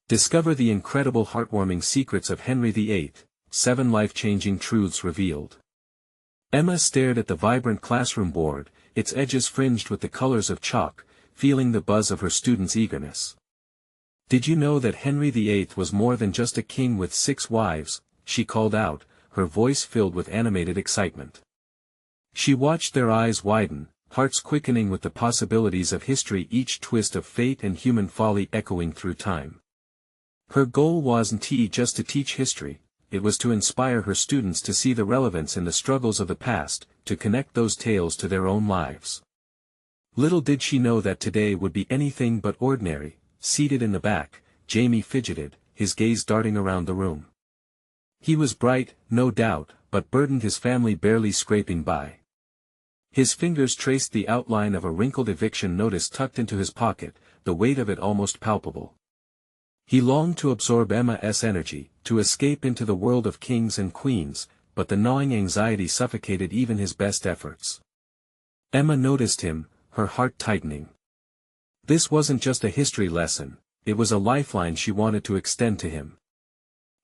Discover the incredible heartwarming secrets of Henry VIII, 7 life-changing truths revealed. Emma stared at the vibrant classroom board, its edges fringed with the colors of chalk, feeling the buzz of her students' eagerness. Did you know that Henry VIII was more than just a king with 6 wives? She called out, her voice filled with animated excitement. She watched their eyes widen, hearts quickening with the possibilities of history, each twist of fate and human folly echoing through time. Her goal wasn't just to teach history, it was to inspire her students to see the relevance in the struggles of the past, to connect those tales to their own lives. Little did she know that today would be anything but ordinary. Seated in the back, Jamie fidgeted, his gaze darting around the room. He was bright, no doubt, but burdened, his family barely scraping by. His fingers traced the outline of a wrinkled eviction notice tucked into his pocket, the weight of it almost palpable. He longed to absorb Emma's energy, to escape into the world of kings and queens, but the gnawing anxiety suffocated even his best efforts. Emma noticed him, her heart tightening. This wasn't just a history lesson, it was a lifeline she wanted to extend to him.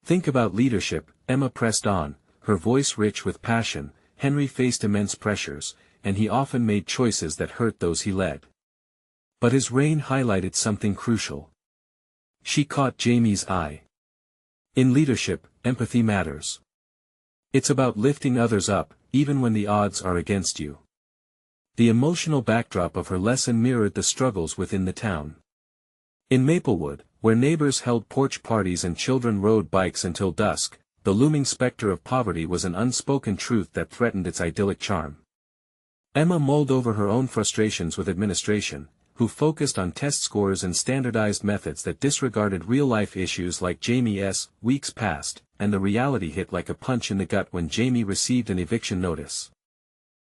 Think about leadership, Emma pressed on, her voice rich with passion. Henry faced immense pressures, and he often made choices that hurt those he led. But his reign highlighted something crucial. She caught Jamie's eye. In leadership, empathy matters. It's about lifting others up, even when the odds are against you. The emotional backdrop of her lesson mirrored the struggles within the town. In Maplewood, where neighbors held porch parties and children rode bikes until dusk, the looming specter of poverty was an unspoken truth that threatened its idyllic charm. Emma mulled over her own frustrations with administration, who focused on test scores and standardized methods that disregarded real-life issues like Jamie's. Weeks passed, and the reality hit like a punch in the gut when Jamie received an eviction notice.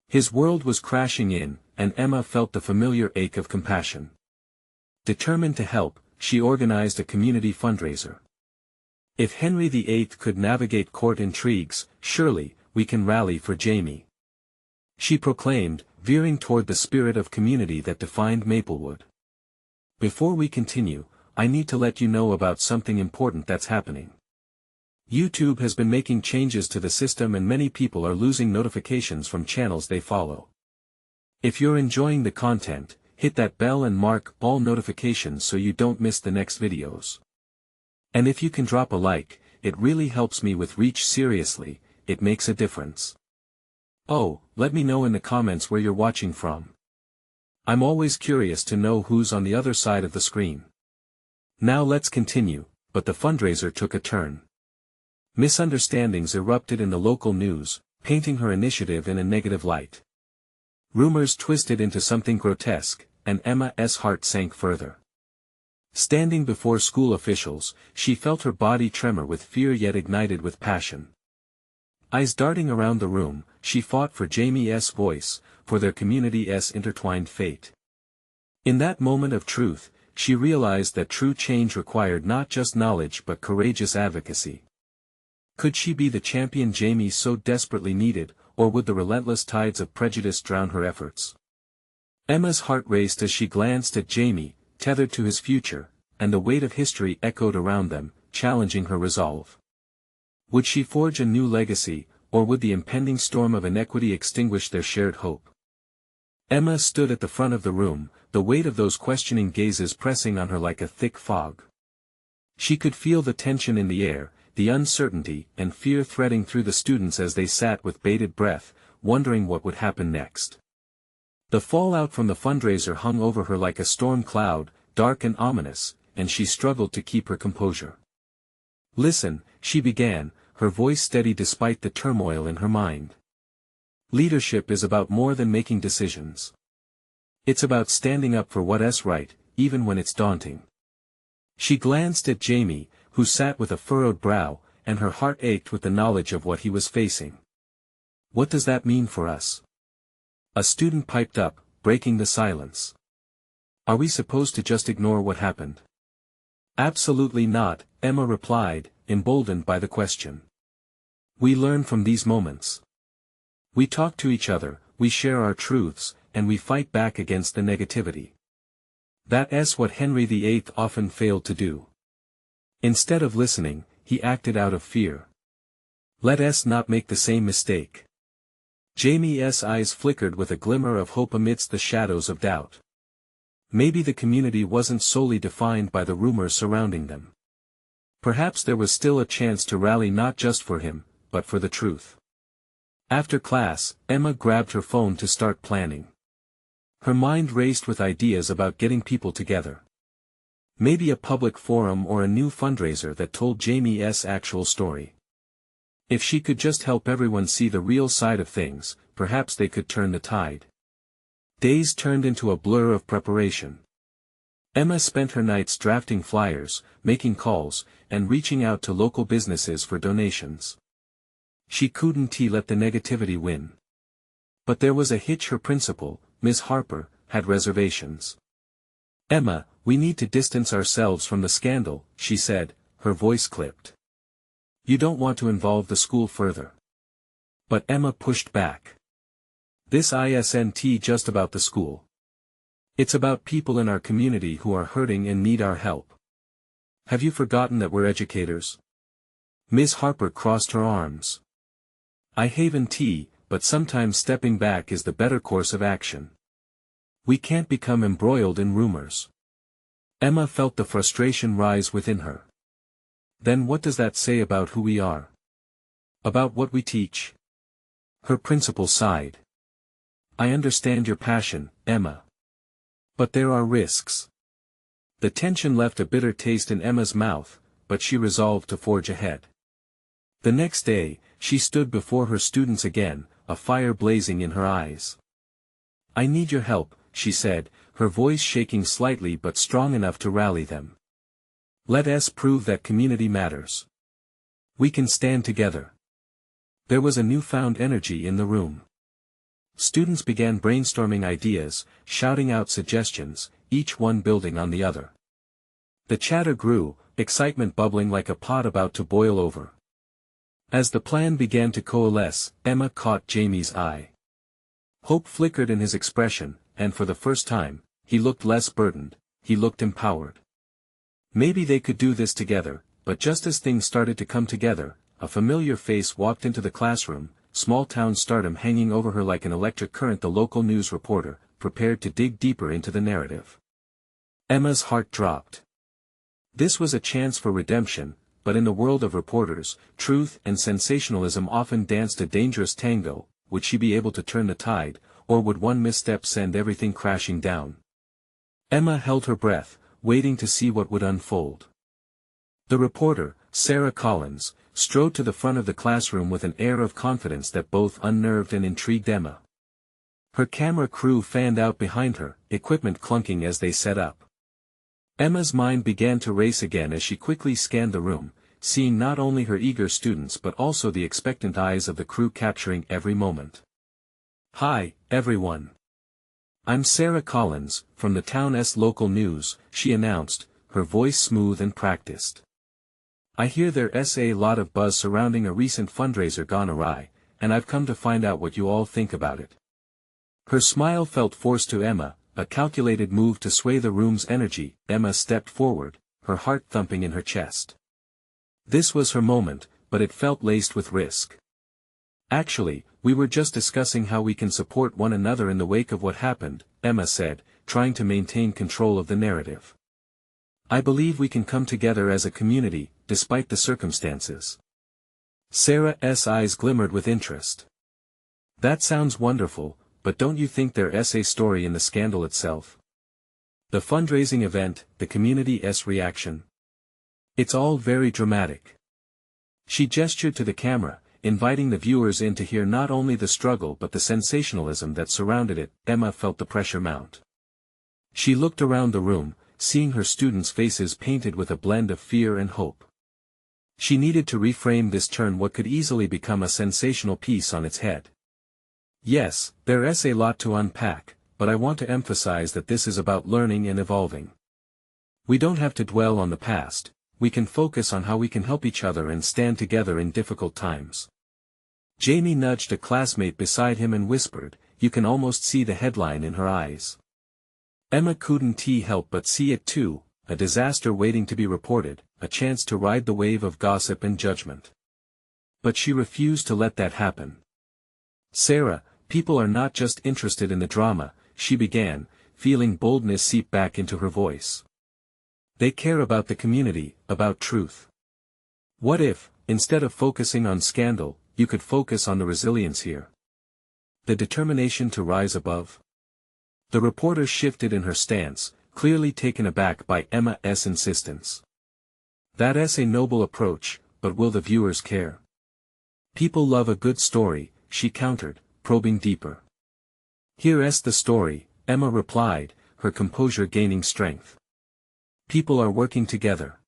His world was crashing in, and Emma felt the familiar ache of compassion. Determined to help, she organized a community fundraiser. If Henry VIII could navigate court intrigues, surely, we can rally for Jamie. She proclaimed, veering toward the spirit of community that defined Maplewood. Before we continue, I need to let you know about something important that's happening. YouTube has been making changes to the system and many people are losing notifications from channels they follow. If you're enjoying the content, hit that bell and mark all notifications so you don't miss the next videos. And if you can drop a like, it really helps me with reach. Seriously, it makes a difference. Oh, let me know in the comments where you're watching from. I'm always curious to know who's on the other side of the screen. Now let's continue, but the fundraiser took a turn. Misunderstandings erupted in the local news, painting her initiative in a negative light. Rumors twisted into something grotesque, and Emma's heart sank further. Standing before school officials, she felt her body tremor with fear yet ignited with passion. Eyes darting around the room, she fought for Jamie's voice, for their community's intertwined fate. In that moment of truth, she realized that true change required not just knowledge but courageous advocacy. Could she be the champion Jamie so desperately needed, or would the relentless tides of prejudice drown her efforts? Emma's heart raced as she glanced at Jamie, tethered to his future, and the weight of history echoed around them, challenging her resolve. Would she forge a new legacy, or would the impending storm of inequity extinguish their shared hope? Emma stood at the front of the room, the weight of those questioning gazes pressing on her like a thick fog. She could feel the tension in the air, the uncertainty and fear threading through the students as they sat with bated breath, wondering what would happen next. The fallout from the fundraiser hung over her like a storm cloud, dark and ominous, and she struggled to keep her composure. Listen, she began, her voice steady despite the turmoil in her mind. Leadership is about more than making decisions. It's about standing up for what's right, even when it's daunting. She glanced at Jamie, who sat with a furrowed brow, and her heart ached with the knowledge of what he was facing. What does that mean for us? A student piped up, breaking the silence. Are we supposed to just ignore what happened? Absolutely not, Emma replied, emboldened by the question. We learn from these moments. We talk to each other, we share our truths, and we fight back against the negativity. That's what Henry VIII often failed to do. Instead of listening, he acted out of fear. Let us not make the same mistake. Jamie's eyes flickered with a glimmer of hope amidst the shadows of doubt. Maybe the community wasn't solely defined by the rumors surrounding them. Perhaps there was still a chance to rally not just for him, but for the truth. After class, Emma grabbed her phone to start planning. Her mind raced with ideas about getting people together. Maybe a public forum or a new fundraiser that told Jamie's actual story. If she could just help everyone see the real side of things, perhaps they could turn the tide. Days turned into a blur of preparation. Emma spent her nights drafting flyers, making calls, and reaching out to local businesses for donations. She couldn't let the negativity win. But there was a hitch. Her principal, Ms. Harper, had reservations. Emma, we need to distance ourselves from the scandal, she said, her voice clipped. You don't want to involve the school further. But Emma pushed back. This isn't just about the school. It's about people in our community who are hurting and need our help. Have you forgotten that we're educators? Ms. Harper crossed her arms. I haven't, but sometimes stepping back is the better course of action. We can't become embroiled in rumors. Emma felt the frustration rise within her. Then what does that say about who we are? About what we teach? Her principal sighed. I understand your passion, Emma. But there are risks. The tension left a bitter taste in Emma's mouth, but she resolved to forge ahead. The next day, she stood before her students again, a fire blazing in her eyes. I need your help, she said, her voice shaking slightly but strong enough to rally them. Let us prove that community matters. We can stand together. There was a newfound energy in the room. Students began brainstorming ideas, shouting out suggestions, each one building on the other. The chatter grew, excitement bubbling like a pot about to boil over. As the plan began to coalesce, Emma caught Jamie's eye. Hope flickered in his expression, and for the first time, he looked less burdened, he looked empowered. Maybe they could do this together, but just as things started to come together, a familiar face walked into the classroom, small-town stardom hanging over her like an electric current. The local news reporter, prepared to dig deeper into the narrative. Emma's heart dropped. This was a chance for redemption, but in the world of reporters, truth and sensationalism often danced a dangerous tango. Would she be able to turn the tide, or would one misstep send everything crashing down? Emma held her breath, waiting to see what would unfold. The reporter, Sarah Collins, strode to the front of the classroom with an air of confidence that both unnerved and intrigued Emma. Her camera crew fanned out behind her, equipment clunking as they set up. Emma's mind began to race again as she quickly scanned the room, seeing not only her eager students but also the expectant eyes of the crew capturing every moment. Hi, everyone. I'm Sarah Collins, from the town's local news, she announced, her voice smooth and practiced. I hear there's a lot of buzz surrounding a recent fundraiser gone awry, and I've come to find out what you all think about it. Her smile felt forced to Emma, a calculated move to sway the room's energy. Emma stepped forward, her heart thumping in her chest. This was her moment, but it felt laced with risk. Actually, we were just discussing how we can support one another in the wake of what happened, Emma said, trying to maintain control of the narrative. I believe we can come together as a community, despite the circumstances. Sarah's eyes glimmered with interest. That sounds wonderful, but don't you think there's a story in the scandal itself? The fundraising event, the community's reaction. It's all very dramatic. She gestured to the camera, inviting the viewers in to hear not only the struggle but the sensationalism that surrounded it. Emma felt the pressure mount. She looked around the room, seeing her students' faces painted with a blend of fear and hope. She needed to reframe this, turn what could easily become a sensational piece on its head. Yes, there's a lot to unpack, but I want to emphasize that this is about learning and evolving. We don't have to dwell on the past. We can focus on how we can help each other and stand together in difficult times. Jamie nudged a classmate beside him and whispered, you can almost see the headline in her eyes. Emma couldn't help but see it too, a disaster waiting to be reported, a chance to ride the wave of gossip and judgment. But she refused to let that happen. Sarah, people are not just interested in the drama, she began, feeling boldness seep back into her voice. They care about the community, about truth. What if, instead of focusing on scandal, you could focus on the resilience here? The determination to rise above? The reporter shifted in her stance, clearly taken aback by Emma's insistence. That's a noble approach, but will the viewers care? People love a good story, she countered, probing deeper. Here's the story, Emma replied, her composure gaining strength. People are working together.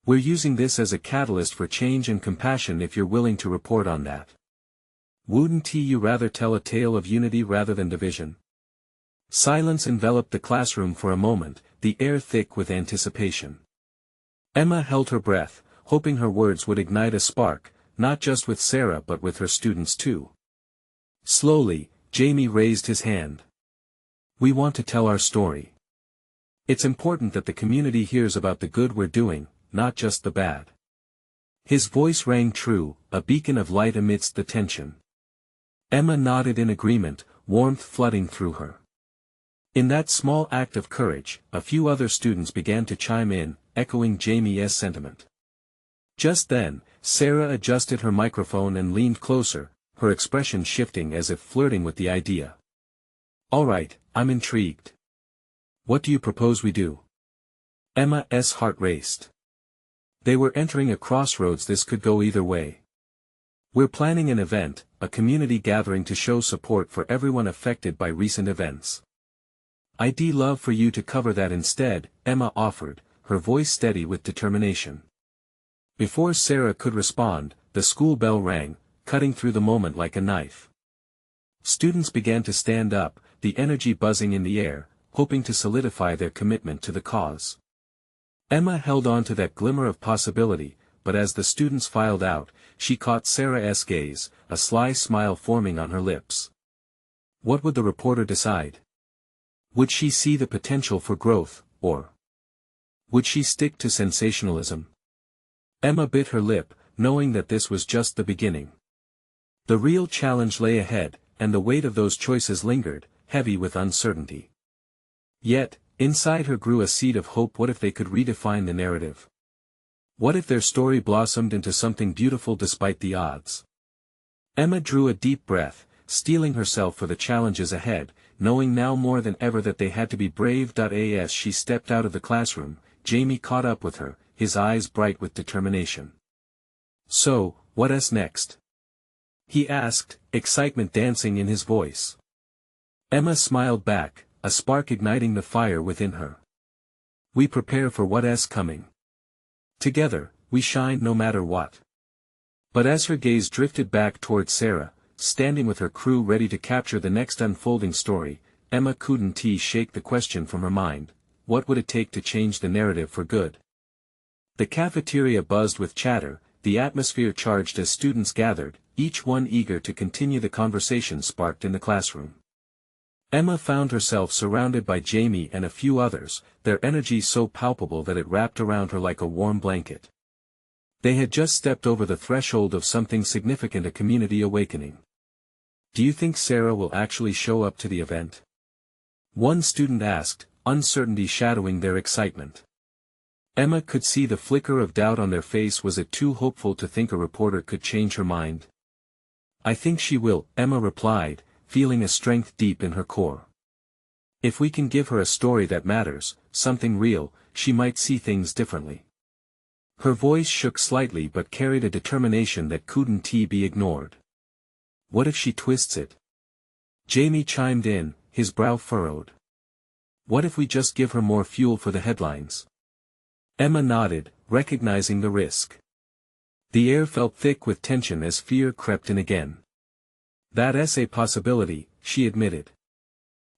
We're using this as a catalyst for change and compassion if you're willing to report on that. Wouldn't you rather tell a tale of unity rather than division? Silence enveloped the classroom for a moment, the air thick with anticipation. Emma held her breath, hoping her words would ignite a spark, not just with Sarah but with her students too. Slowly, Jamie raised his hand. We want to tell our story. It's important that the community hears about the good we're doing, not just the bad. His voice rang true, a beacon of light amidst the tension. Emma nodded in agreement, warmth flooding through her. In that small act of courage, a few other students began to chime in, echoing Jamie's sentiment. Just then, Sarah adjusted her microphone and leaned closer, her expression shifting as if flirting with the idea. All right, I'm intrigued. What do you propose we do? Emma's heart raced. They were entering a crossroads. This could go either way. We're planning an event, a community gathering to show support for everyone affected by recent events. I'd love for you to cover that instead, Emma offered, her voice steady with determination. Before Sarah could respond, the school bell rang, cutting through the moment like a knife. Students began to stand up, the energy buzzing in the air, hoping to solidify their commitment to the cause. Emma held on to that glimmer of possibility, but as the students filed out, she caught Sarah's gaze, a sly smile forming on her lips. What would the reporter decide? Would she see the potential for growth, or would she stick to sensationalism? Emma bit her lip, knowing that this was just the beginning. The real challenge lay ahead, and the weight of those choices lingered, heavy with uncertainty. Yet, inside her grew a seed of hope. What if they could redefine the narrative? What if their story blossomed into something beautiful despite the odds? Emma drew a deep breath, steeling herself for the challenges ahead, knowing now more than ever that they had to be brave. As she stepped out of the classroom, Jamie caught up with her, his eyes bright with determination. So, what's next? He asked, excitement dancing in his voice. Emma smiled back, a spark igniting the fire within her. We prepare for what's coming. Together, we shine no matter what. But as her gaze drifted back toward Sarah, standing with her crew ready to capture the next unfolding story, Emma couldn't shake the question from her mind: what would it take to change the narrative for good? The cafeteria buzzed with chatter, the atmosphere charged as students gathered, each one eager to continue the conversation sparked in the classroom. Emma found herself surrounded by Jamie and a few others, their energy so palpable that it wrapped around her like a warm blanket. They had just stepped over the threshold of something significant, a community awakening. Do you think Sarah will actually show up to the event? One student asked, uncertainty shadowing their excitement. Emma could see the flicker of doubt on their face. Was it too hopeful to think a reporter could change her mind? I think she will, Emma replied, feeling a strength deep in her core. If we can give her a story that matters, something real, she might see things differently. Her voice shook slightly but carried a determination that couldn't be ignored. What if she twists it? Jamie chimed in, his brow furrowed. What if we just give her more fuel for the headlines? Emma nodded, recognizing the risk. The air felt thick with tension as fear crept in again. That's a possibility, she admitted.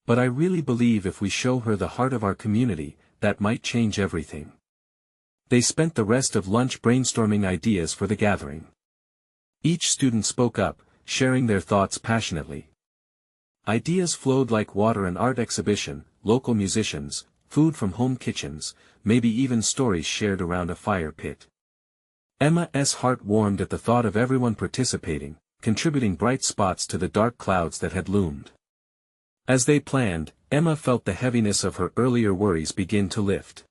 But I really believe if we show her the heart of our community, that might change everything. They spent the rest of lunch brainstorming ideas for the gathering. Each student spoke up, sharing their thoughts passionately. Ideas flowed like water: an art exhibition, local musicians, food from home kitchens, maybe even stories shared around a fire pit. Emma's heart warmed at the thought of everyone participating, contributing bright spots to the dark clouds that had loomed. As they planned, Emma felt the heaviness of her earlier worries begin to lift.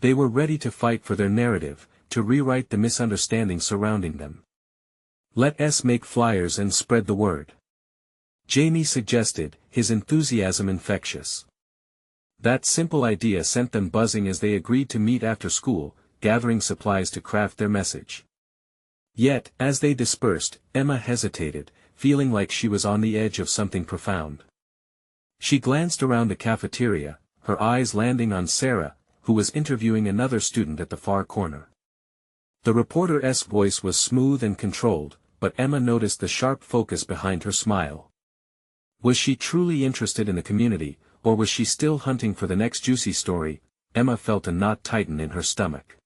They were ready to fight for their narrative, to rewrite the misunderstandings surrounding them. Let's make flyers and spread the word. Jamie suggested, his enthusiasm infectious. That simple idea sent them buzzing as they agreed to meet after school, gathering supplies to craft their message. Yet, as they dispersed, Emma hesitated, feeling like she was on the edge of something profound. She glanced around the cafeteria, her eyes landing on Sarah, who was interviewing another student at the far corner. The reporter's voice was smooth and controlled, but Emma noticed the sharp focus behind her smile. Was she truly interested in the community, or was she still hunting for the next juicy story? Emma felt a knot tighten in her stomach.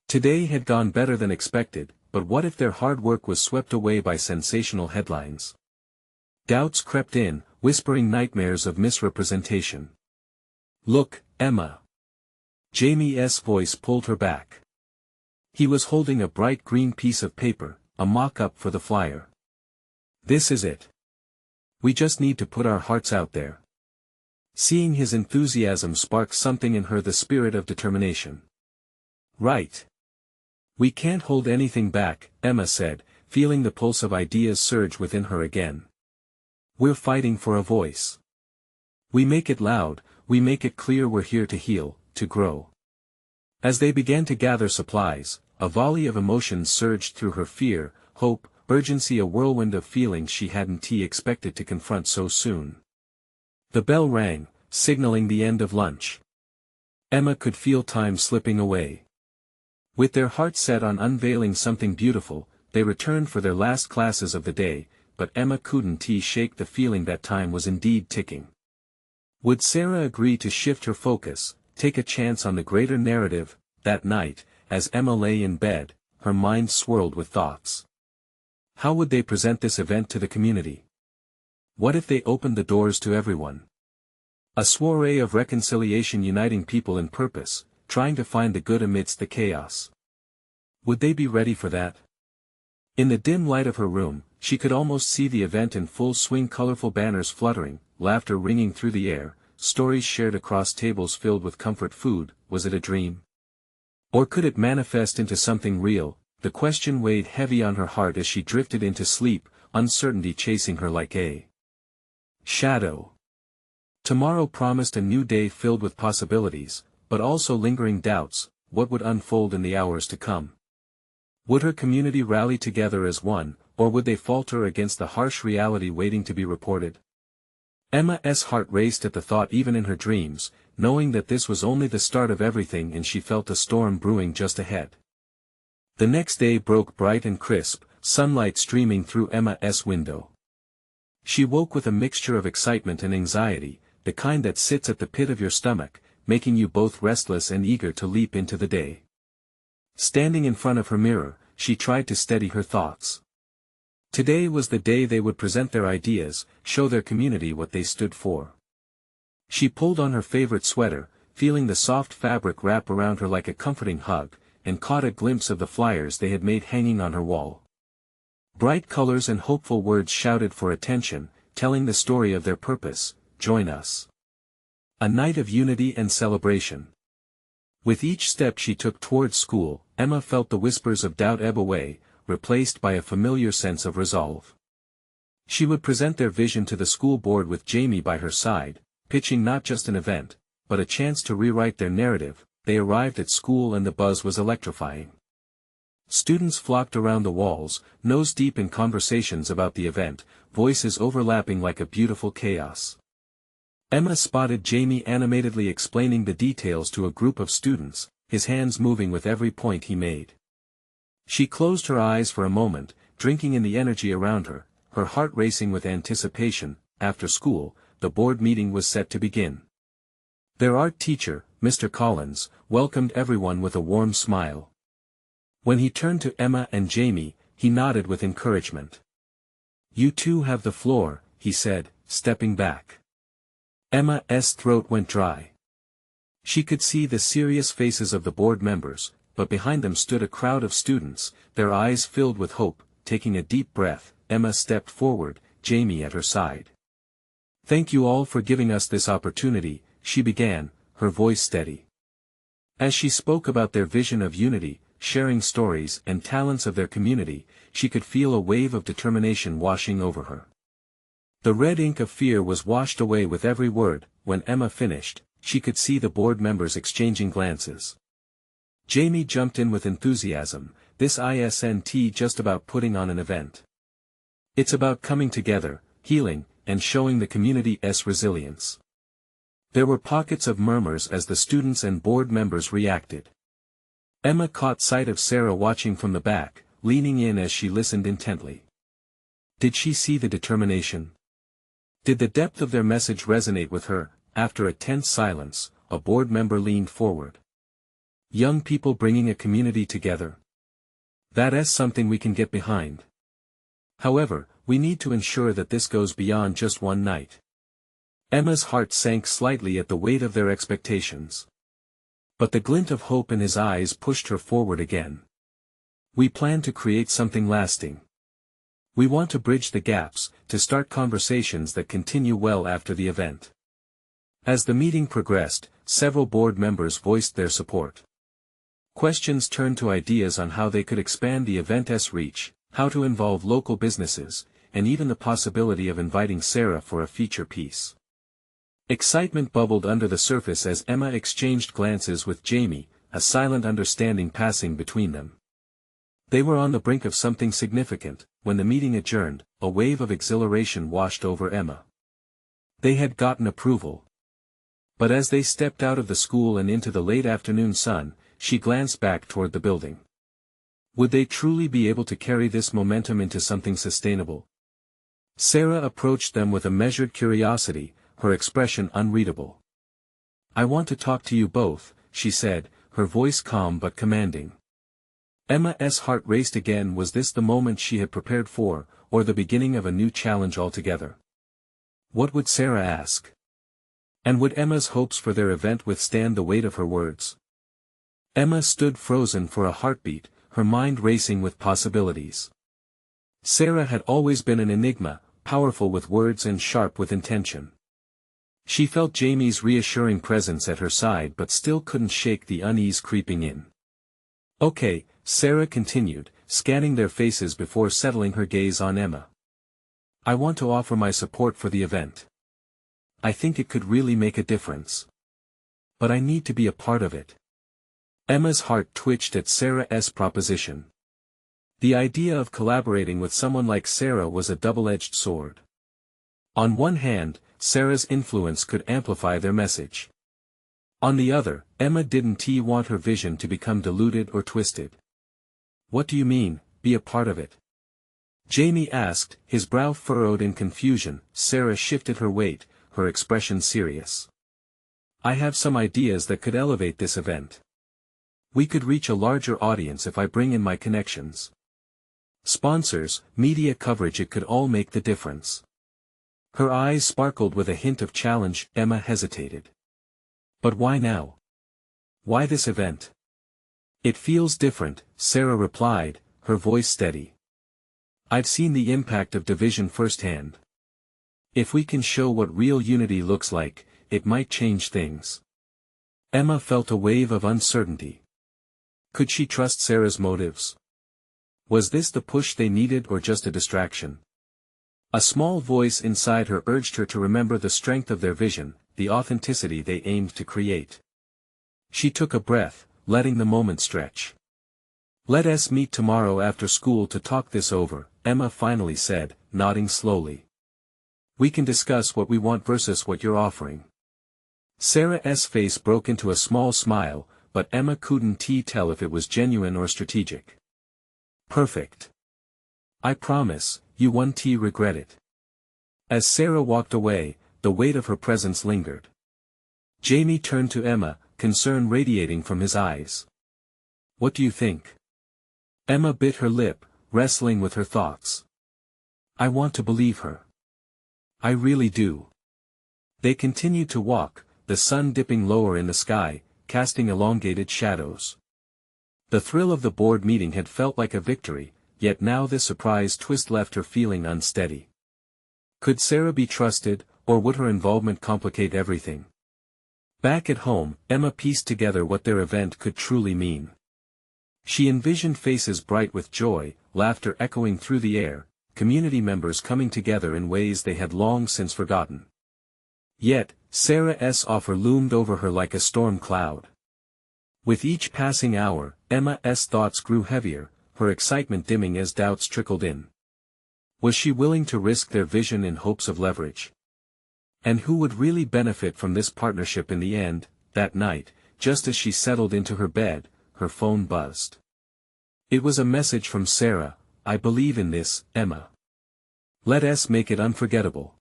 Today had gone better than expected, but what if their hard work was swept away by sensational headlines? Doubts crept in, whispering nightmares of misrepresentation. Look, Emma. Jamie's voice pulled her back. He was holding a bright green piece of paper, a mock-up for the flyer. This is it. We just need to put our hearts out there. Seeing his enthusiasm sparked something in her, the spirit of determination. Right. We can't hold anything back, Emma said, feeling the pulse of ideas surge within her again. We're fighting for a voice. We make it loud, we make it clear we're here to heal, to grow. As they began to gather supplies, a volley of emotions surged through her: fear, hope, urgency, a whirlwind of feelings she hadn't expected to confront so soon. The bell rang, signaling the end of lunch. Emma could feel time slipping away. With their hearts set on unveiling something beautiful, they returned for their last classes of the day, but Emma couldn't shake the feeling that time was indeed ticking. Would Sarah agree to shift her focus, take a chance on the greater narrative? That night, as Emma lay in bed, her mind swirled with thoughts. How would they present this event to the community? What if they opened the doors to everyone? A soiree of reconciliation, uniting people in purpose, trying to find the good amidst the chaos. Would they be ready for that? In the dim light of her room, she could almost see the event in full swing, colorful banners fluttering, laughter ringing through the air, stories shared across tables filled with comfort food. Was it a dream? Or could it manifest into something real? The question weighed heavy on her heart as she drifted into sleep, uncertainty chasing her like a shadow. Tomorrow promised a new day filled with possibilities, but also lingering doubts. What would unfold in the hours to come? Would her community rally together as one, or would they falter against the harsh reality waiting to be reported? Emma's heart raced at the thought, even in her dreams, knowing that this was only the start of everything, and she felt a storm brewing just ahead. The next day broke bright and crisp, sunlight streaming through Emma's window. She woke with a mixture of excitement and anxiety, the kind that sits at the pit of your stomach, making you both restless and eager to leap into the day. Standing in front of her mirror, she tried to steady her thoughts. Today was the day they would present their ideas, show their community what they stood for. She pulled on her favorite sweater, feeling the soft fabric wrap around her like a comforting hug, and caught a glimpse of the flyers they had made hanging on her wall. Bright colors and hopeful words shouted for attention, telling the story of their purpose: join us. A night of unity and celebration. With each step she took towards school, Emma felt the whispers of doubt ebb away, replaced by a familiar sense of resolve. She would present their vision to the school board with Jamie by her side, pitching not just an event, but a chance to rewrite their narrative. They arrived at school and the buzz was electrifying. Students flocked around the walls, nose deep in conversations about the event, voices overlapping like a beautiful chaos. Emma spotted Jamie animatedly explaining the details to a group of students, his hands moving with every point he made. She closed her eyes for a moment, drinking in the energy around her, her heart racing with anticipation. After school, the board meeting was set to begin. Their art teacher, Mr. Collins, welcomed everyone with a warm smile. When he turned to Emma and Jamie, he nodded with encouragement. "You two have the floor," he said, stepping back. Emma's throat went dry. She could see the serious faces of the board members, but behind them stood a crowd of students, their eyes filled with hope. Taking a deep breath, Emma stepped forward, Jamie at her side. "Thank you all for giving us this opportunity," she began, her voice steady. As she spoke about their vision of unity, sharing stories and talents of their community, she could feel a wave of determination washing over her. The red ink of fear was washed away with every word. When Emma finished, she could see the board members exchanging glances. Jamie jumped in with enthusiasm, "This isn't just about putting on an event. It's about coming together, healing, and showing the community's resilience." There were pockets of murmurs as the students and board members reacted. Emma caught sight of Sarah watching from the back, leaning in as she listened intently. Did she see the determination? Did the depth of their message resonate with her? After a tense silence, a board member leaned forward. "Young people bringing a community together. That's something we can get behind. However, we need to ensure that this goes beyond just one night." Emma's heart sank slightly at the weight of their expectations. But the glint of hope in his eyes pushed her forward again. "We plan to create something lasting. We want to bridge the gaps, to start conversations that continue well after the event." As the meeting progressed, several board members voiced their support. Questions turned to ideas on how they could expand the event's reach, how to involve local businesses, and even the possibility of inviting Sarah for a feature piece. Excitement bubbled under the surface as Emma exchanged glances with Jamie, a silent understanding passing between them. They were on the brink of something significant. When the meeting adjourned, a wave of exhilaration washed over Emma. They had gotten approval. But as they stepped out of the school and into the late afternoon sun, she glanced back toward the building. Would they truly be able to carry this momentum into something sustainable? Sarah approached them with a measured curiosity, her expression unreadable. "I want to talk to you both," she said, her voice calm but commanding. Emma's heart raced again. Was this the moment she had prepared for, or the beginning of a new challenge altogether? What would Sarah ask? And would Emma's hopes for their event withstand the weight of her words? Emma stood frozen for a heartbeat, her mind racing with possibilities. Sarah had always been an enigma, powerful with words and sharp with intention. She felt Jamie's reassuring presence at her side but still couldn't shake the unease creeping in. "Okay," Sarah continued, scanning their faces before settling her gaze on Emma. "I want to offer my support for the event. I think it could really make a difference. But I need to be a part of it." Emma's heart twitched at Sarah's proposition. The idea of collaborating with someone like Sarah was a double-edged sword. On one hand, Sarah's influence could amplify their message. On the other, Emma didn't want her vision to become diluted or twisted. "What do you mean, be a part of it?" Jamie asked, his brow furrowed in confusion. Sarah shifted her weight, her expression serious. "I have some ideas that could elevate this event. We could reach a larger audience if I bring in my connections. Sponsors, media coverage, it could all make the difference." Her eyes sparkled with a hint of challenge. Emma hesitated. "But why now? Why this event?" "It feels different," Sarah replied, her voice steady. "I've seen the impact of division firsthand. If we can show what real unity looks like, it might change things." Emma felt a wave of uncertainty. Could she trust Sarah's motives? Was this the push they needed or just a distraction? A small voice inside her urged her to remember the strength of their vision, the authenticity they aimed to create. She took a breath, letting the moment stretch. "Let us meet tomorrow after school to talk this over," Emma finally said, nodding slowly. "We can discuss what we want versus what you're offering." Sarah's face broke into a small smile, but Emma couldn't tell if it was genuine or strategic. "Perfect. I promise, you won't regret it." As Sarah walked away, the weight of her presence lingered. Jamie turned to Emma, concern radiating from his eyes. "What do you think?" Emma bit her lip, wrestling with her thoughts. "I want to believe her. I really do." They continued to walk, the sun dipping lower in the sky, casting elongated shadows. The thrill of the board meeting had felt like a victory, yet now this surprise twist left her feeling unsteady. Could Sarah be trusted, or would her involvement complicate everything? Back at home, Emma pieced together what their event could truly mean. She envisioned faces bright with joy, laughter echoing through the air, community members coming together in ways they had long since forgotten. Yet, Sarah's offer loomed over her like a storm cloud. With each passing hour, Emma's thoughts grew heavier, her excitement dimming as doubts trickled in. Was she willing to risk their vision in hopes of leverage? And who would really benefit from this partnership in the end? That night, just as she settled into her bed, her phone buzzed. It was a message from Sarah. "I believe in this, Emma. Let's make it unforgettable."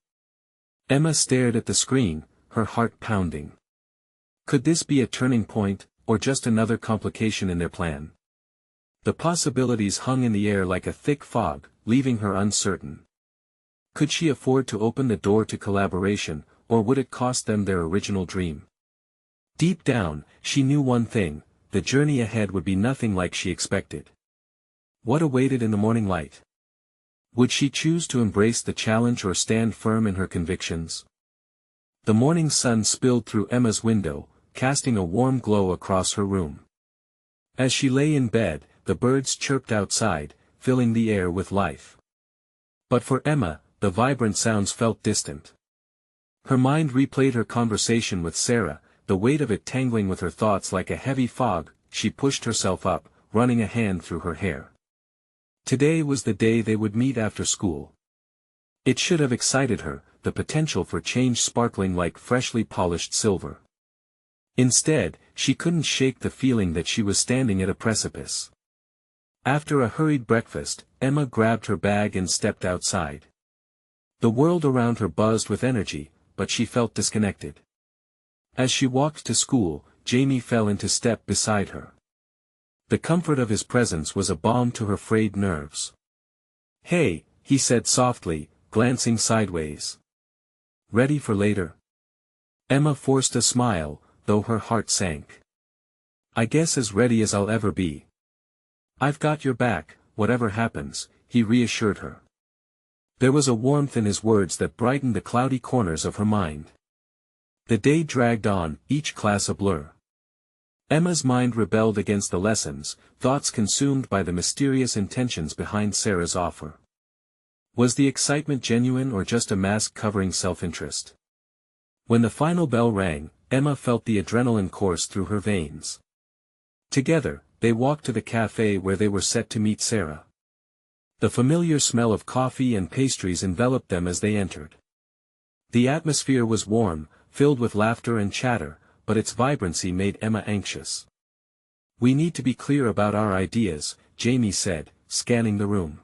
Emma stared at the screen, her heart pounding. Could this be a turning point, or just another complication in their plan? The possibilities hung in the air like a thick fog, leaving her uncertain. Could she afford to open the door to collaboration, or would it cost them their original dream? Deep down, she knew one thing: the journey ahead would be nothing like she expected. What awaited in the morning light? Would she choose to embrace the challenge or stand firm in her convictions? The morning sun spilled through Emma's window, casting a warm glow across her room. As she lay in bed, the birds chirped outside, filling the air with life. But for Emma, the vibrant sounds felt distant. Her mind replayed her conversation with Sarah, the weight of it tangling with her thoughts like a heavy fog. She pushed herself up, running a hand through her hair. Today was the day they would meet after school. It should have excited her, the potential for change sparkling like freshly polished silver. Instead, she couldn't shake the feeling that she was standing at a precipice. After a hurried breakfast, Emma grabbed her bag and stepped outside. The world around her buzzed with energy, but she felt disconnected. As she walked to school, Jamie fell into step beside her. The comfort of his presence was a balm to her frayed nerves. "Hey," he said softly, glancing sideways. "Ready for later?" Emma forced a smile, though her heart sank. "I guess as ready as I'll ever be." "I've got your back, whatever happens," he reassured her. There was a warmth in his words that brightened the cloudy corners of her mind. The day dragged on, each class a blur. Emma's mind rebelled against the lessons, thoughts consumed by the mysterious intentions behind Sarah's offer. Was the excitement genuine or just a mask covering self-interest? When the final bell rang, Emma felt the adrenaline course through her veins. Together, they walked to the cafe where they were set to meet Sarah. The familiar smell of coffee and pastries enveloped them as they entered. The atmosphere was warm, filled with laughter and chatter, but its vibrancy made Emma anxious. "We need to be clear about our ideas," Jamie said, scanning the room.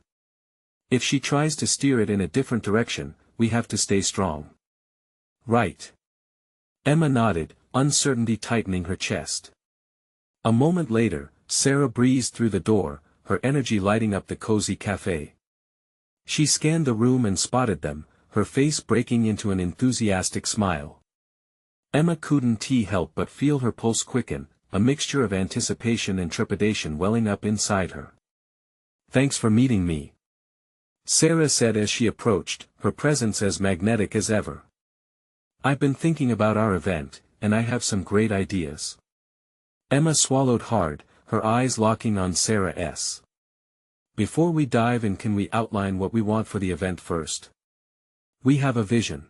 "If she tries to steer it in a different direction, we have to stay strong." "Right." Emma nodded, uncertainty tightening her chest. A moment later, Sarah breezed through the door, her energy lighting up the cozy cafe. She scanned the room and spotted them, her face breaking into an enthusiastic smile. Emma couldn't help but feel her pulse quicken, a mixture of anticipation and trepidation welling up inside her. "Thanks for meeting me," Sarah said as she approached, her presence as magnetic as ever. "I've been thinking about our event, and I have some great ideas." Emma swallowed hard, her eyes locking on Sarah's. "Before we dive in, can we outline what we want for the event first? We have a vision."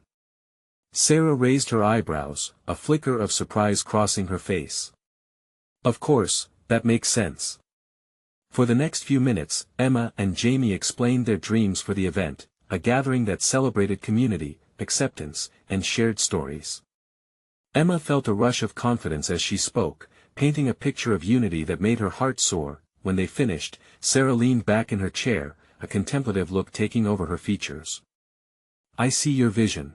Sarah raised her eyebrows, a flicker of surprise crossing her face. "Of course, that makes sense." For the next few minutes, Emma and Jamie explained their dreams for the event, a gathering that celebrated community, acceptance, and shared stories. Emma felt a rush of confidence as she spoke, painting a picture of unity that made her heart soar. When they finished, Sarah leaned back in her chair, a contemplative look taking over her features. "I see your vision.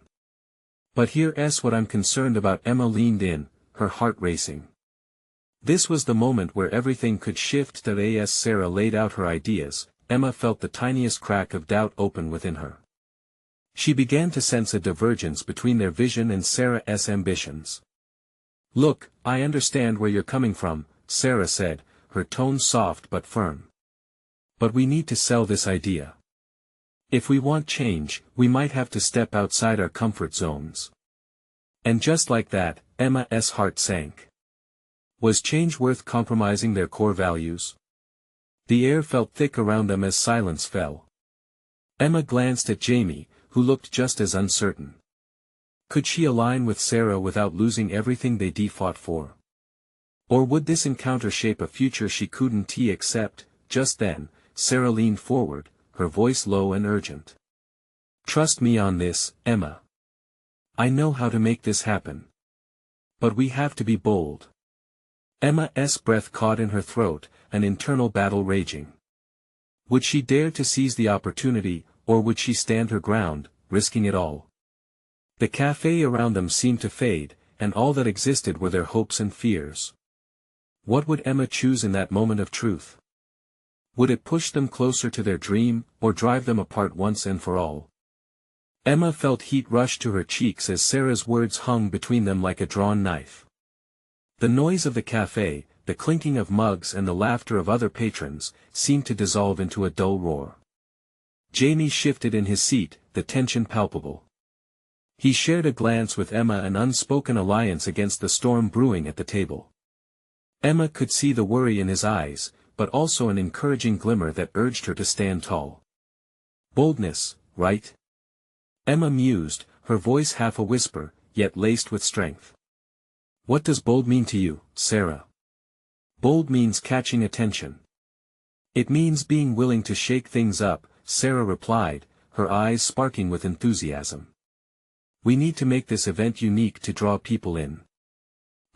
But here's what I'm concerned about." Emma leaned in, her heart racing. This was the moment where everything could shift. As Sarah laid out her ideas, Emma felt the tiniest crack of doubt open within her. She began to sense a divergence between their vision and Sarah's ambitions. Look, I understand where you're coming from, Sarah said, her tone soft but firm. But we need to sell this idea. If we want change, we might have to step outside our comfort zones. And just like that, Emma's heart sank. Was change worth compromising their core values? The air felt thick around them as silence fell. Emma glanced at Jamie, who looked just as uncertain. Could she align with Sarah without losing everything they fought for? Or would this encounter shape a future she couldn't accept? Just then, Sarah leaned forward, her voice low and urgent. Trust me on this, Emma. I know how to make this happen. But we have to be bold. Emma's breath caught in her throat, an internal battle raging. Would she dare to seize the opportunity, or would she stand her ground, risking it all? The cafe around them seemed to fade, and all that existed were their hopes and fears. What would Emma choose in that moment of truth? Would it push them closer to their dream, or drive them apart once and for all? Emma felt heat rush to her cheeks as Sarah's words hung between them like a drawn knife. The noise of the cafe, the clinking of mugs and the laughter of other patrons, seemed to dissolve into a dull roar. Jamie shifted in his seat, the tension palpable. He shared a glance with Emma, an unspoken alliance against the storm brewing at the table. Emma could see the worry in his eyes, but also an encouraging glimmer that urged her to stand tall. Boldness, right? Emma mused, her voice half a whisper, yet laced with strength. What does bold mean to you, Sarah? Bold means catching attention. It means being willing to shake things up, Sarah replied, her eyes sparking with enthusiasm. We need to make this event unique to draw people in.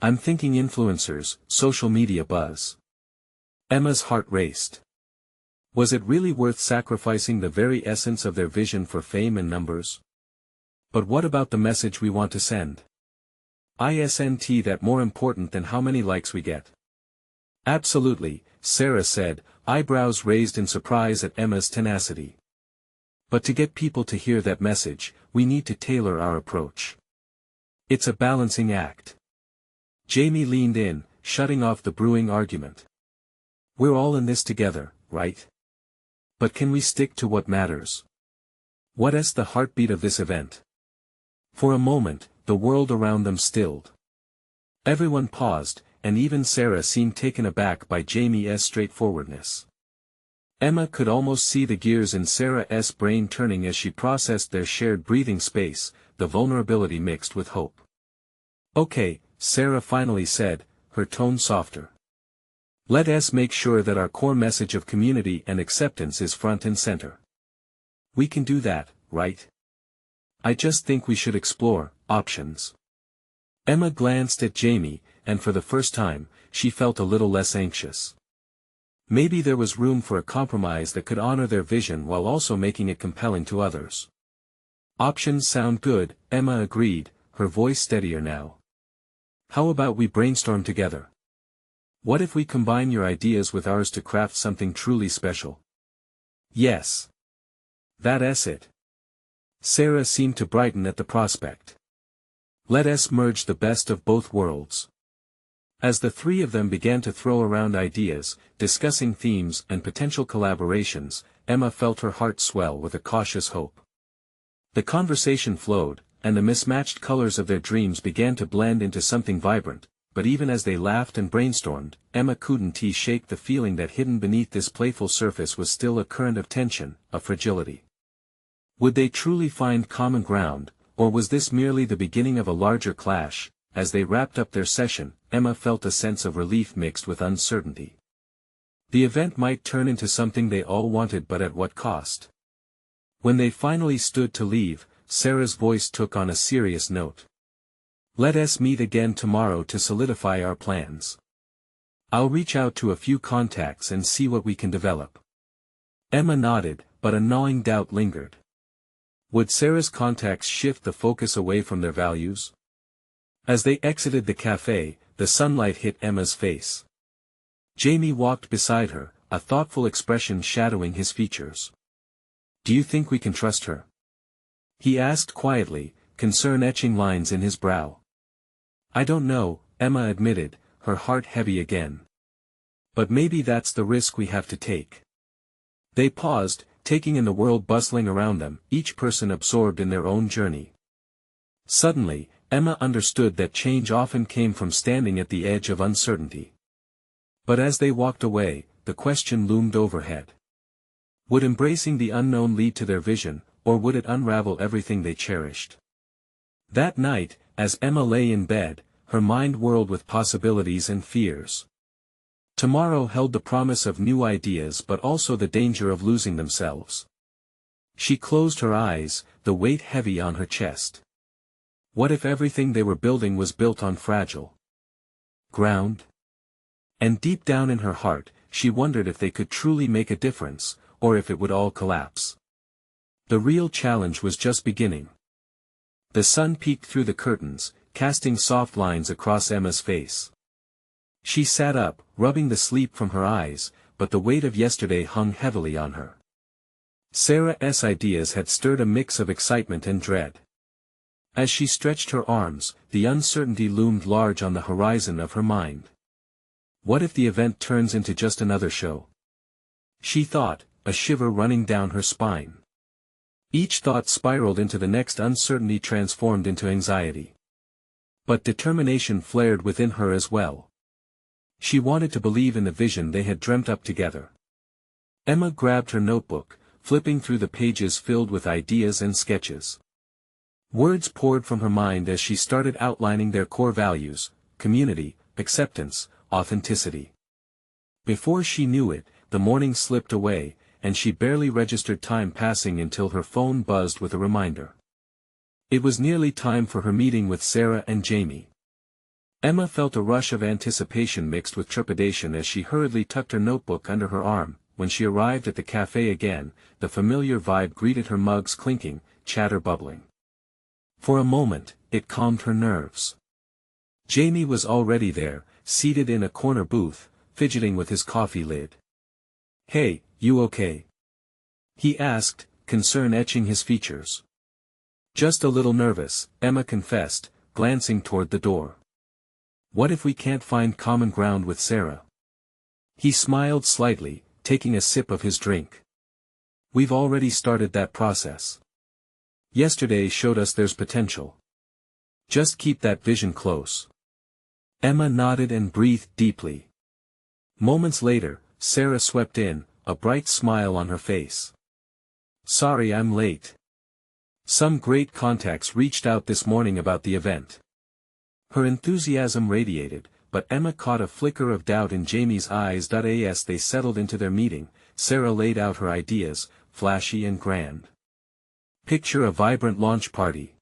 I'm thinking influencers, social media buzz. Emma's heart raced. Was it really worth sacrificing the very essence of their vision for fame and numbers? But what about the message we want to send? Isn't that more important than how many likes we get? Absolutely, Sarah said, eyebrows raised in surprise at Emma's tenacity. But to get people to hear that message, we need to tailor our approach. It's a balancing act. Jamie leaned in, shutting off the brewing argument. We're all in this together, right? But can we stick to what matters? What's the heartbeat of this event? For a moment, the world around them stilled. Everyone paused, and even Sarah seemed taken aback by Jamie's straightforwardness. Emma could almost see the gears in Sarah's brain turning as she processed their shared breathing space, the vulnerability mixed with hope. Okay, Sarah finally said, her tone softer. Let us make sure that our core message of community and acceptance is front and center. We can do that, right? I just think we should explore options. Emma glanced at Jamie, and for the first time, she felt a little less anxious. Maybe there was room for a compromise that could honor their vision while also making it compelling to others. Options sound good, Emma agreed, her voice steadier now. How about we brainstorm together? What if we combine your ideas with ours to craft something truly special? Yes. That's it. Sarah seemed to brighten at the prospect. Let us merge the best of both worlds. As the three of them began to throw around ideas, discussing themes and potential collaborations, Emma felt her heart swell with a cautious hope. The conversation flowed, and the mismatched colors of their dreams began to blend into something vibrant, but even as they laughed and brainstormed, Emma couldn't shake the feeling that hidden beneath this playful surface was still a current of tension, a fragility. Would they truly find common ground, or was this merely the beginning of a larger clash? As they wrapped up their session, Emma felt a sense of relief mixed with uncertainty. The event might turn into something they all wanted, but at what cost? When they finally stood to leave, Sarah's voice took on a serious note. Let us meet again tomorrow to solidify our plans. I'll reach out to a few contacts and see what we can develop. Emma nodded, but a gnawing doubt lingered. Would Sarah's contacts shift the focus away from their values? As they exited the cafe, the sunlight hit Emma's face. Jamie walked beside her, a thoughtful expression shadowing his features. Do you think we can trust her? He asked quietly, concern etching lines in his brow. I don't know, Emma admitted, her heart heavy again. But maybe that's the risk we have to take. They paused, taking in the world bustling around them, each person absorbed in their own journey. Suddenly, Emma understood that change often came from standing at the edge of uncertainty. But as they walked away, the question loomed overhead. Would embracing the unknown lead to their vision, or would it unravel everything they cherished? That night, as Emma lay in bed, her mind whirled with possibilities and fears. Tomorrow held the promise of new ideas but also the danger of losing themselves. She closed her eyes, the weight heavy on her chest. What if everything they were building was built on fragile ground? And deep down in her heart, she wondered if they could truly make a difference, or if it would all collapse. The real challenge was just beginning. The sun peeked through the curtains, casting soft lines across Emma's face. She sat up, rubbing the sleep from her eyes, but the weight of yesterday hung heavily on her. Sarah's ideas had stirred a mix of excitement and dread. As she stretched her arms, the uncertainty loomed large on the horizon of her mind. What if the event turns into just another show? She thought, a shiver running down her spine. Each thought spiraled into the next, uncertainty transformed into anxiety. But determination flared within her as well. She wanted to believe in the vision they had dreamt up together. Emma grabbed her notebook, flipping through the pages filled with ideas and sketches. Words poured from her mind as she started outlining their core values: community, acceptance, authenticity. Before she knew it, the morning slipped away, and she barely registered time passing until her phone buzzed with a reminder. It was nearly time for her meeting with Sarah and Jamie. Emma felt a rush of anticipation mixed with trepidation as she hurriedly tucked her notebook under her arm. When she arrived at the cafe again, the familiar vibe greeted her, mugs clinking, chatter bubbling. For a moment, it calmed her nerves. Jamie was already there, seated in a corner booth, fidgeting with his coffee lid. "Hey, you okay?" he asked, concern etching his features. "Just a little nervous," Emma confessed, glancing toward the door. "What if we can't find common ground with Sarah?" He smiled slightly, taking a sip of his drink. "We've already started that process. Yesterday showed us there's potential. Just keep that vision close." Emma nodded and breathed deeply. Moments later, Sarah swept in, a bright smile on her face. "Sorry I'm late. Some great contacts reached out this morning about the event." Her enthusiasm radiated, but Emma caught a flicker of doubt in Jamie's eyes. As they settled into their meeting, Sarah laid out her ideas, flashy and grand. Picture a vibrant launch party.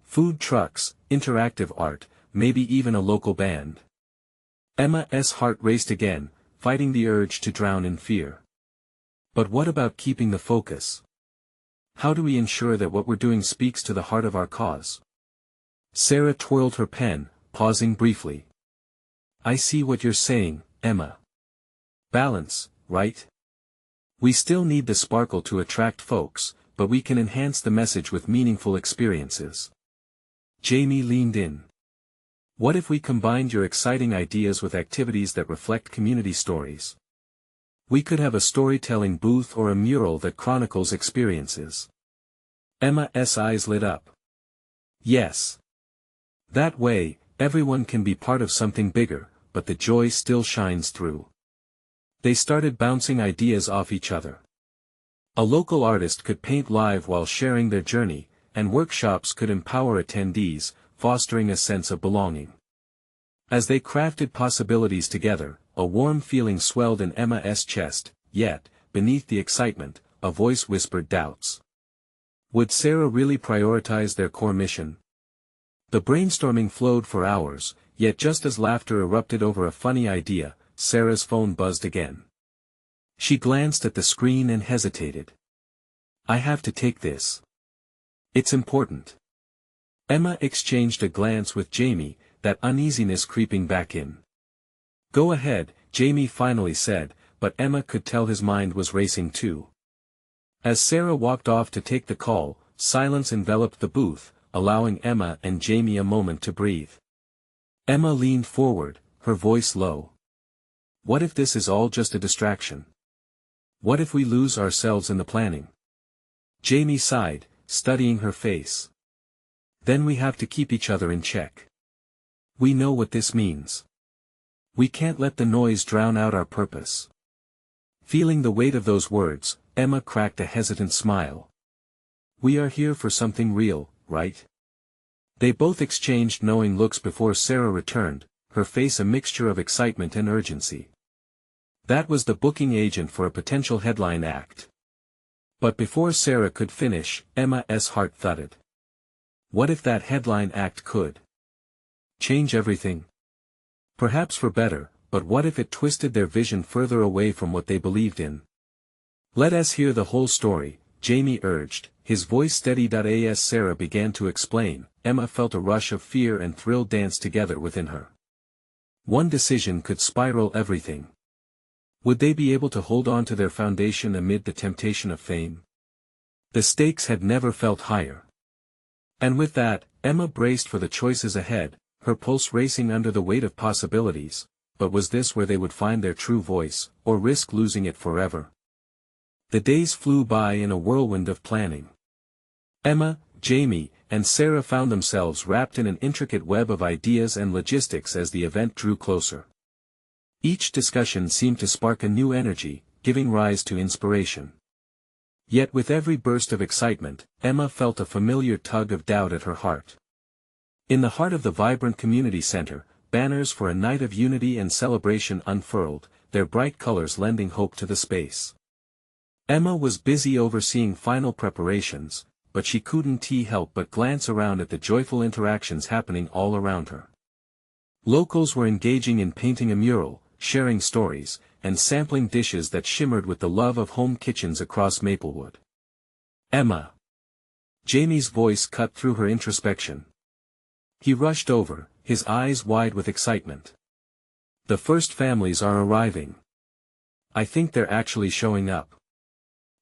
Food trucks, interactive art, maybe even a local band. Emma's heart raced again, fighting the urge to drown in fear. But what about keeping the focus? How do we ensure that what we're doing speaks to the heart of our cause? Sarah twirled her pen, pausing briefly. "I see what you're saying, Emma. Balance, right? We still need the sparkle to attract folks, but we can enhance the message with meaningful experiences." Jamie leaned in. "What if we combined your exciting ideas with activities that reflect community stories? We could have a storytelling booth or a mural that chronicles experiences." Emma's eyes lit up. "Yes. That way, everyone can be part of something bigger, but the joy still shines through." They started bouncing ideas off each other. A local artist could paint live while sharing their journey, and workshops could empower attendees, fostering a sense of belonging. As they crafted possibilities together, a warm feeling swelled in Emma's chest, yet, beneath the excitement, a voice whispered doubts. Would Sarah really prioritize their core mission? The brainstorming flowed for hours, yet just as laughter erupted over a funny idea, Sarah's phone buzzed again. She glanced at the screen and hesitated. "I have to take this. It's important." Emma exchanged a glance with Jamie, that uneasiness creeping back in. "Go ahead," Jamie finally said, but Emma could tell his mind was racing too. As Sarah walked off to take the call, silence enveloped the booth, allowing Emma and Jamie a moment to breathe. Emma leaned forward, her voice low. What if this is all just a distraction? What if we lose ourselves in the planning? Jamie sighed, studying her face. Then we have to keep each other in check. We know what this means. We can't let the noise drown out our purpose. Feeling the weight of those words, Emma cracked a hesitant smile. We are here for something real, right? They both exchanged knowing looks before Sarah returned, her face a mixture of excitement and urgency. That was the booking agent for a potential headline act. But before Sarah could finish, Emma's heart thudded. What if that headline act could change everything? Perhaps for better, but what if it twisted their vision further away from what they believed in? Let us hear the whole story, Jamie urged, his voice steadied. As Sarah began to explain, Emma felt a rush of fear and thrill dance together within her. One decision could spiral everything. Would they be able to hold on to their foundation amid the temptation of fame? The stakes had never felt higher. And with that, Emma braced for the choices ahead, her pulse racing under the weight of possibilities. But was this where they would find their true voice, or risk losing it forever? The days flew by in a whirlwind of planning. Emma, Jamie, and Sarah found themselves wrapped in an intricate web of ideas and logistics as the event drew closer. Each discussion seemed to spark a new energy, giving rise to inspiration. Yet with every burst of excitement, Emma felt a familiar tug of doubt at her heart. In the heart of the vibrant community center, banners for a night of unity and celebration unfurled, their bright colors lending hope to the space. Emma was busy overseeing final preparations, but she couldn't help but glance around at the joyful interactions happening all around her. Locals were engaging in painting a mural, sharing stories, and sampling dishes that shimmered with the love of home kitchens across Maplewood. Emma. Jamie's voice cut through her introspection. He rushed over, his eyes wide with excitement. The first families are arriving. I think they're actually showing up.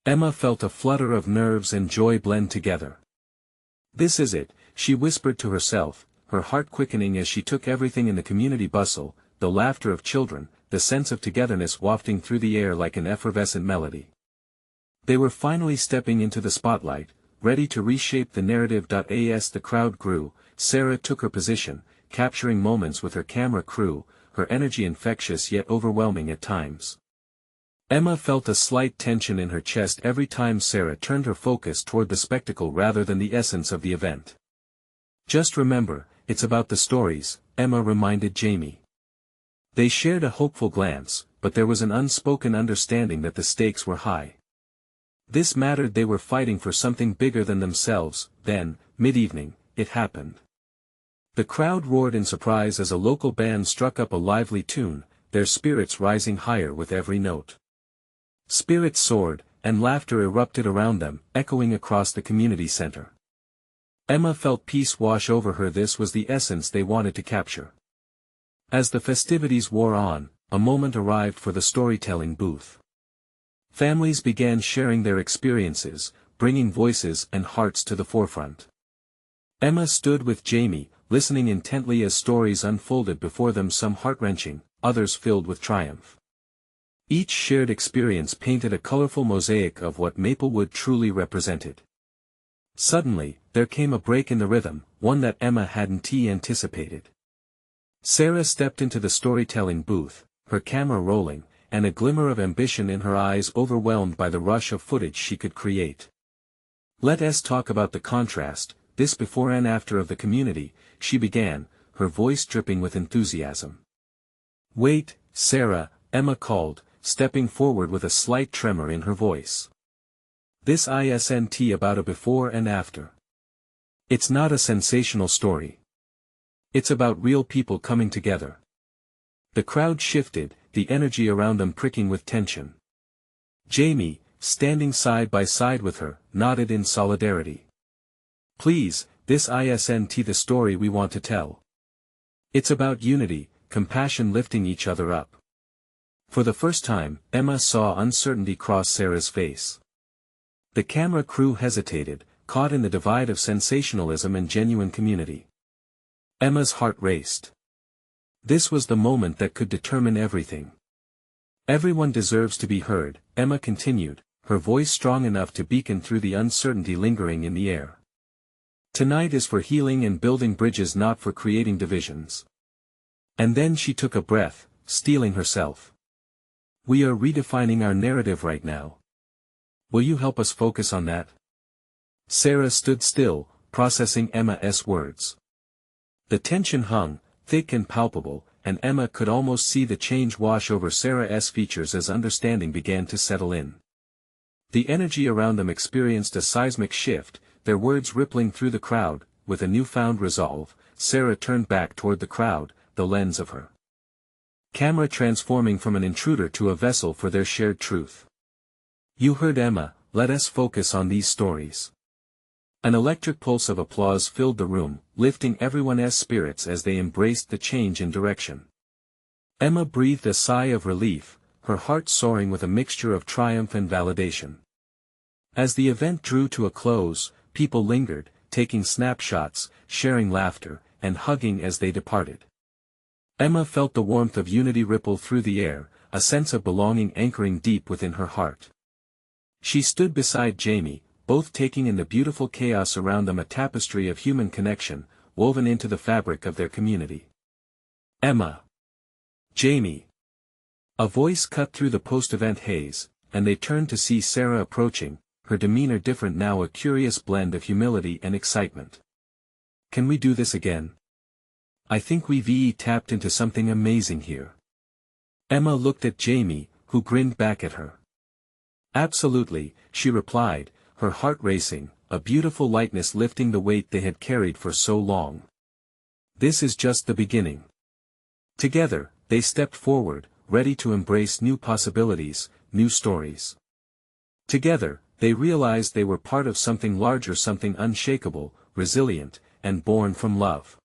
Emma felt a flutter of nerves and joy blend together. This is it, she whispered to herself, her heart quickening as she took everything in the community bustle, the laughter of children, the sense of togetherness wafting through the air like an effervescent melody. They were finally stepping into the spotlight, ready to reshape the narrative. As the crowd grew, Sarah took her position, capturing moments with her camera crew, her energy infectious yet overwhelming at times. Emma felt a slight tension in her chest every time Sarah turned her focus toward the spectacle rather than the essence of the event. Just remember, it's about the stories, Emma reminded Jamie. They shared a hopeful glance, but there was an unspoken understanding that the stakes were high. This mattered. They were fighting for something bigger than themselves. Then, mid-evening, it happened. The crowd roared in surprise as a local band struck up a lively tune, their spirits rising higher with every note. Spirits soared, and laughter erupted around them, echoing across the community center. Emma felt peace wash over her. This was the essence they wanted to capture. As the festivities wore on, a moment arrived for the storytelling booth. Families began sharing their experiences, bringing voices and hearts to the forefront. Emma stood with Jamie, listening intently as stories unfolded before them, some heart-wrenching, others filled with triumph. Each shared experience painted a colorful mosaic of what Maplewood truly represented. Suddenly, there came a break in the rhythm, one that Emma hadn't anticipated. Sarah stepped into the storytelling booth, her camera rolling, and a glimmer of ambition in her eyes, overwhelmed by the rush of footage she could create. Let us talk about the contrast, this before and after of the community, she began, her voice dripping with enthusiasm. Wait, Sarah, Emma called, stepping forward with a slight tremor in her voice. This isn't about a before and after. It's not a sensational story. It's about real people coming together. The crowd shifted, the energy around them pricking with tension. Jamie, standing side by side with her, nodded in solidarity. Please, this isn't the story we want to tell. It's about unity, compassion, lifting each other up. For the first time, Emma saw uncertainty cross Sarah's face. The camera crew hesitated, caught in the divide of sensationalism and genuine community. Emma's heart raced. This was the moment that could determine everything. Everyone deserves to be heard, Emma continued, her voice strong enough to beacon through the uncertainty lingering in the air. Tonight is for healing and building bridges, not for creating divisions. And then she took a breath, steeling herself. We are redefining our narrative right now. Will you help us focus on that? Sarah stood still, processing Emma's words. The tension hung, thick and palpable, and Emma could almost see the change wash over Sarah's features as understanding began to settle in. The energy around them experienced a seismic shift, their words rippling through the crowd. With a newfound resolve, Sarah turned back toward the crowd, the lens of her camera transforming from an intruder to a vessel for their shared truth. You heard Emma, let us focus on these stories. An electric pulse of applause filled the room, lifting everyone's spirits as they embraced the change in direction. Emma breathed a sigh of relief, her heart soaring with a mixture of triumph and validation. As the event drew to a close, people lingered, taking snapshots, sharing laughter, and hugging as they departed. Emma felt the warmth of unity ripple through the air, a sense of belonging anchoring deep within her heart. She stood beside Jamie, both taking in the beautiful chaos around them, a tapestry of human connection, woven into the fabric of their community. Emma. Jamie. A voice cut through the post-event haze, and they turned to see Sarah approaching, her demeanor different now, a curious blend of humility and excitement. Can we do this again? I think we VIII tapped into something amazing here. Emma looked at Jamie, who grinned back at her. Absolutely, she replied, her heart racing, a beautiful lightness lifting the weight they had carried for so long. This is just the beginning. Together, they stepped forward, ready to embrace new possibilities, new stories. Together, they realized they were part of something larger, something unshakable, resilient, and born from love.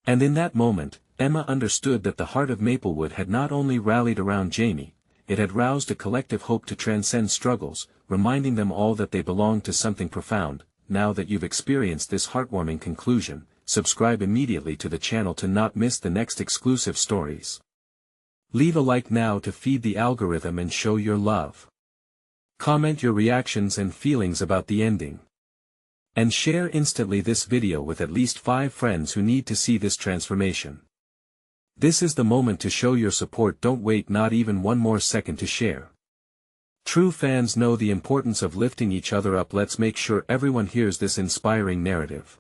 And in that moment, Emma understood that the heart of Maplewood had not only rallied around Jamie, it had roused a collective hope to transcend struggles, reminding them all that they belonged to something profound. Now that you've experienced this heartwarming conclusion, subscribe immediately to the channel to not miss the next exclusive stories. Leave a like now to feed the algorithm and show your love. Comment your reactions and feelings about the ending. And share instantly this video with at least 5 friends who need to see this transformation. This is the moment to show your support. Don't wait not even one more second to share. True fans know the importance of lifting each other up. Let's make sure everyone hears this inspiring narrative.